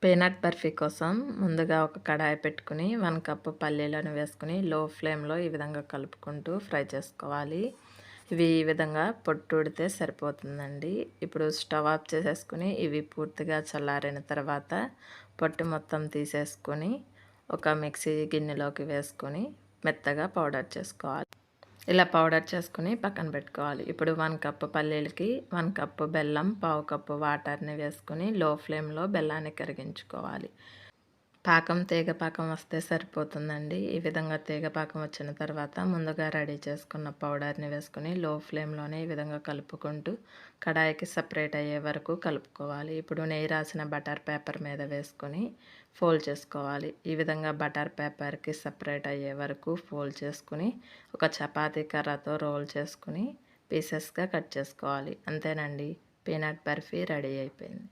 Peanut barfi కోసం ముందుగా ఒక కడాయి పెట్టుకుని 1 కప్పు పల్లీలను వేసుకుని లో ఫ్లేమ్లో ఈ విధంగా కలుపుకుంటూ ఫ్రై చేసుకోవాలి. ఇవి ఈ విధంగా పొట్టూడితే సరిపోతుందండి. ఇప్పుడు స్టవ్ ఆఫ్ చేసేసుకుని ఇవి పూర్తిగా చల్లారిన తర్వాత పొట్టు మొత్తం తీసేసుకొని ఒక మిక్సీ గిన్నెలోకి వేసుకొని మెత్తగా పౌడర్ చేసుకోవాలి. ఇలా పౌడర్ చేసుకుని పక్కన పెట్టుకోవాలి. ఇప్పుడు 1 కప్పు పల్లీలకి 1 కప్పు బెల్లం, పావు కప్పు వాటర్‌ని వేసుకొని లో ఫ్లేమ్‌లో బెల్లాన్ని కరిగించుకోవాలి. పాకం తీగ పాకం వస్తే సరిపోతుందండి. ఈ విధంగా తీగ పాకం వచ్చిన తర్వాత ముందుగా రెడీ చేసుకున్న పౌడర్‌ని వేసుకొని లో ఫ్లేమ్‌లోనే ఈ విధంగా కలుపుకుంటూ కడాయికి సెపరేట్ అయ్యే వరకు కలుపుకోవాలి. ఇప్పుడు నెయ్యి రాసిన బటర్ పేపర్ మీద వేసుకొని ఫోల్డ్ చేసుకోవాలి. ఈ విధంగా బటర్ పేపర్‌కి సెపరేట్ అయ్యే వరకు ఫోల్డ్ చేసుకొని ఒక చపాతీ కర్రతో రోల్ చేసుకొని పీసెస్‌గా కట్ చేసుకోవాలి. అంతేనండి, పీనట్ బర్ఫీ రెడీ అయిపోయింది.